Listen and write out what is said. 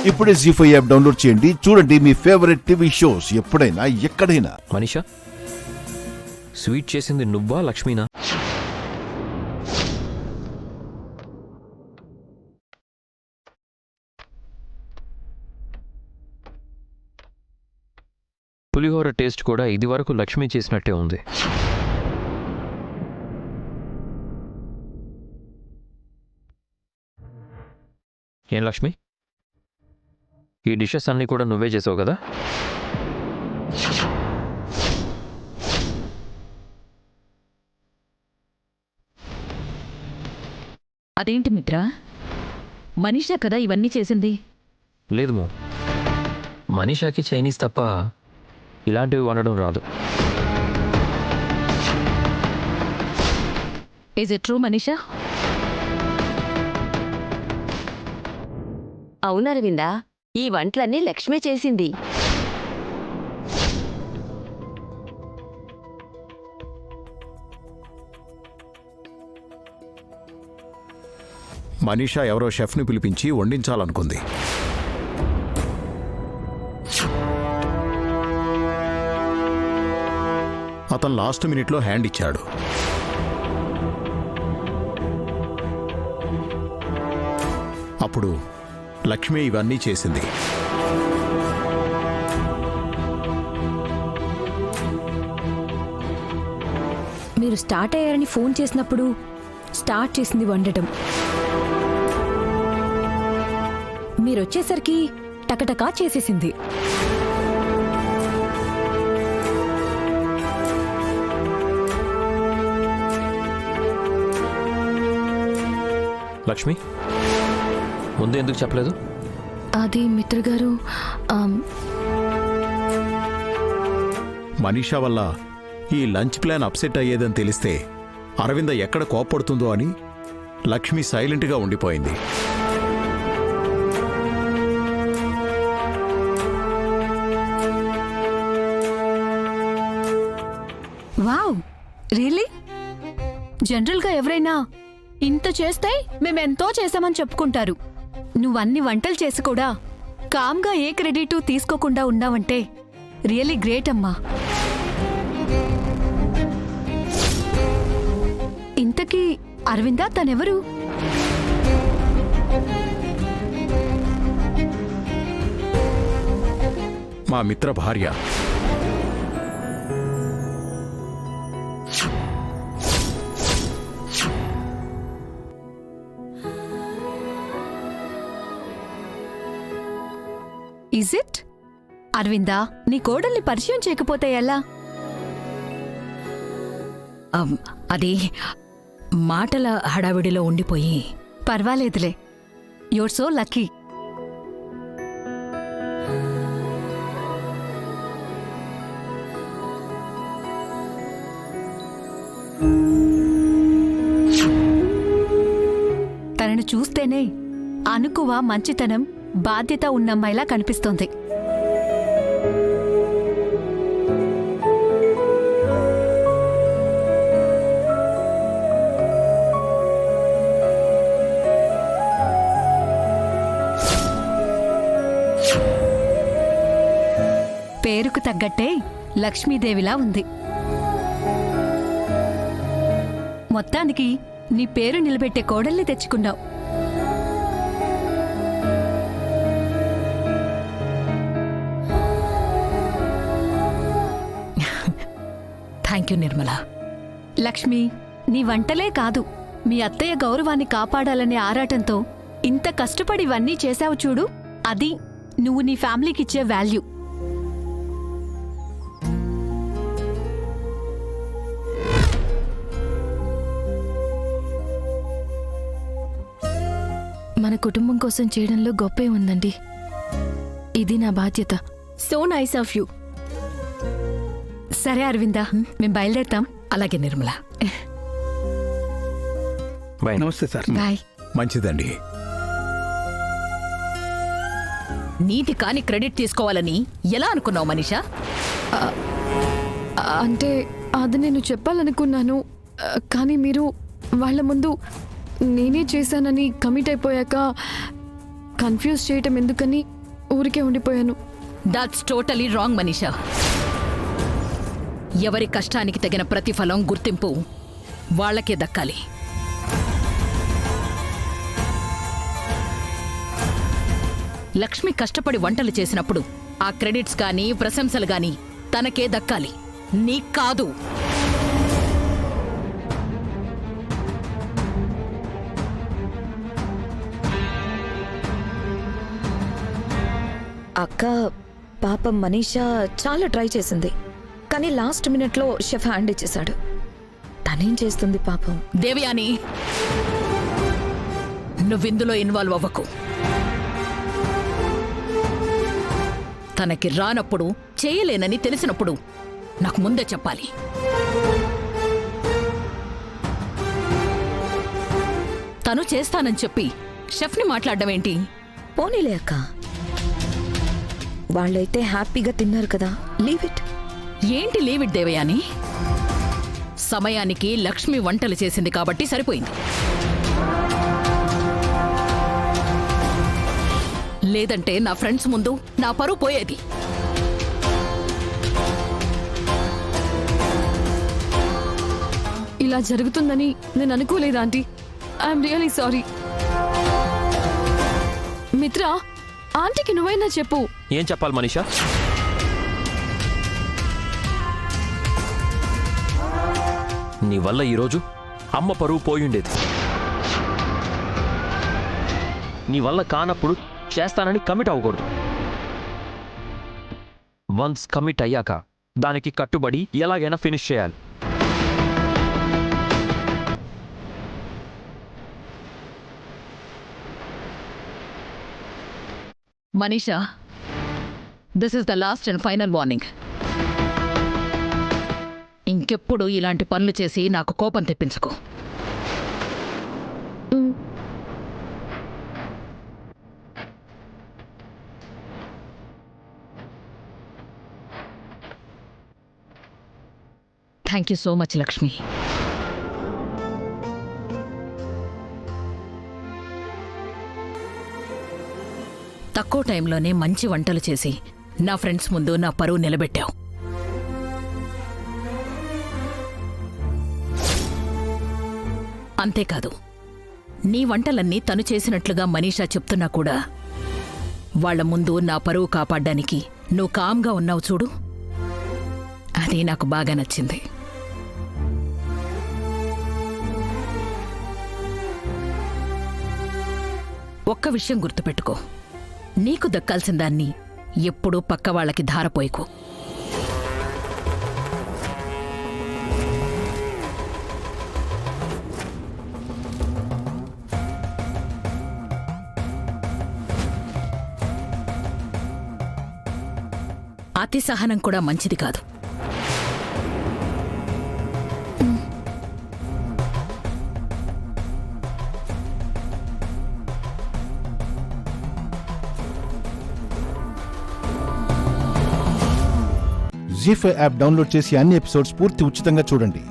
ఇప్పుడే జీ5 app download చేయండి. చూడండి మీ ఫేవరెట్ టీవీ షోస్ ఎప్పుడైనా ఎక్కడైనా. మనీషా, స్వీట్ చేసింది నువ్వా లక్ష్మీనా? పులిహోర టేస్ట్ కూడా ఇది వరకు లక్ష్మి చేసినట్టే ఉంది. ఏం లక్ష్మి, ఈ డిషెస్ అన్నీ కూడా నువ్వే చేసావు కదా? అదేంటి మిత్ర, మనీషా కదా ఇవన్నీ చేసింది? లేదు మో, మనీషాకి చైనీస్ తప్ప ఇలాంటివి వండడం రాదు. Is it true Manisha? అవును అరవిందా, ఈ వంటలన్నీ లక్ష్మే చేసింది. మనీషా ఎవరో షెఫ్ని పిలిపించి వండించాలనుకుంది. అతను లాస్ట్ మినిట్లో హ్యాండ్ ఇచ్చాడు. అప్పుడు లక్ష్మి ఇవన్నీ చేసింది. మీరు స్టార్ట్ అయ్యారని ఫోన్ చేసినప్పుడు స్టార్ట్ చేసింది వండటం. మీరొచ్చేసరికి టకటకా చేసేసింది. లక్ష్మి, ముందు ఎందుకు చెప్పలేదు? అది మిత్రగారు, మనీషా వల్ల ఈ లంచ్ ప్లాన్ అప్సెట్ అయ్యేదని తెలిస్తే అరవింద ఎక్కడ కోప్పడుతుందో అని లక్ష్మి సైలెంట్గా ఉండిపోయింది. Wow, really? జనరల్గా ఎవరైనా ఇంత చేస్తే మేమెంతో చేశామని చెప్పుకుంటారు. నువ్వన్ని వంటలు చేసి కూడా కామ్గా ఏ క్రెడిట్ తీసుకోకుండా ఉన్నావంటే రియల్లీ గ్రేట్ అమ్మా. ఇంతకీ అరవిందా తనెవరు? మా మిత్ర భార్య. Is it? అరవిందా, నీ కోడల్ని పరిచయం చేయకపోతే ఎలా? అది మాటల హడావిడిలో ఉండిపోయి. పర్వాలేదులే, యూర్ సో లక్కీ. తనను చూస్తేనే అనుకువ, మంచితనం, బాధ్యత ఉన్నమ్మాయిలా కనిపిస్తోంది. పేరుకు తగ్గట్టే లక్ష్మీదేవిలా ఉంది. మొత్తానికి నీ పేరు నిలబెట్టే కోడల్ని తెచ్చుకున్నావు. Thank you Nirmala. లక్ష్మి, నీ వంటలే కాదు, మీ అత్తయ్య గౌరవాన్ని కాపాడాలనే ఆరాటంతో ఇంత కష్టపడి ఇవన్నీ చేశావు చూడు, అది నువ్వు నీ ఫ్యామిలీకిచ్చే వాల్యూ. మన కుటుంబం కోసం చేయడంలో గొప్పే ఉందండి. ఇది నా బాధ్యత. So nice of you. సరే అరవిందా, మేము బయలుదేరుతాం. అలాగే నిర్మల. బాయ్. నమస్తే సార్. బాయ్. మంచిదండి. నీది కాని క్రెడిట్ తీసుకోవాలని ఎలా అనుకున్నావు మనీషా? అంటే అది నేను చెప్పాలనుకున్నాను, కానీ మీరు వాళ్ళ ముందు నేనే చేశానని కమిట్ అయిపోయాక కన్ఫ్యూజ్ చేయటం ఎందుకని ఊరికే ఉండిపోయాను. That's totally wrong Manisha. ఎవరి కష్టానికి తగిన ప్రతిఫలం గుర్తింపు వాళ్ళకే దక్కాలి. లక్ష్మి కష్టపడి వంటలు చేసినప్పుడు ఆ క్రెడిట్స్ గానీ ప్రశంసలు గానీ తనకే దక్కాలి, నీకు కాదు. అక్క, పాపం మనీషా చాలా ట్రై చేసింది, కానీ లాస్ట్ మినిట్లో షెఫ్ హ్యాండ్ ఇచ్చేశాడు. తనేం చేస్తుంది పాపం. దేవయాని, నువ్విందులో ఇన్వాల్వ్ అవ్వకు. తనకి రానప్పుడు, చేయలేనని తెలిసినప్పుడు నాకు ముందే చెప్పాలి. తను చేస్తానని చెప్పి షెఫ్ని మాట్లాడడం ఏంటి? పోనీలే అక్క, వాళ్ళైతే హ్యాపీగా తిన్నారు కదా, లీవ్ ఇట్. ఏంటి లీవ్ ఇట్ దేవయాని? సమయానికి లక్ష్మి వంటలు చేసింది కాబట్టి సరిపోయింది. లేదంటే నా ఫ్రెండ్స్ ముందు నా పరువు పోయేది. ఇలా జరుగుతుందని నేను అనుకోలేదు ఆంటీ. I'm really sorry. మిత్ర, ఆంటీకి నువ్వైనా చెప్పు. ఏం చెప్పాలి మనీషా? నీ వల్ల ఈరోజు అమ్మ పరువు పోయుండేది. నీ వల్ల కానప్పుడు చేస్తానని కమిట్ అవ్వకూడదు. వన్స్ కమిట్ అయ్యాక దానికి కట్టుబడి ఎలాగైనా ఫినిష్ చేయాలి. Manisha, this is the last and final warning. ఇంకెప్పుడు ఇలాంటి పనులు చేసి నాకు కోపం తెప్పించుకో. Thank you so much Lakshmi. తక్కువ టైంలోనే మంచి వంటలు చేసి నా ఫ్రెండ్స్ ముందు నా పరువు నిలబెట్టావు. అంతేకాదు, నీ వంటలన్నీ తను చేసినట్లుగా మనీషా చెప్తున్నా కూడా వాళ్ల ముందు నా పరువు కాపాడ్డానికి నువ్వు కామ్గా ఉన్నావు చూడు, అది నాకు బాగా నచ్చింది. ఒక్క విషయం గుర్తుపెట్టుకో, నీకు దక్కాల్సిన దాన్ని ఎప్పుడూ పక్క వాళ్ళకి ధారపోయకు. అతి సహనం కూడా మంచిది కాదు. జీ5 యాప్ డౌన్లోడ్ చేసి అన్ని ఎపిసోడ్స్ పూర్తి ఉచితంగా చూడండి.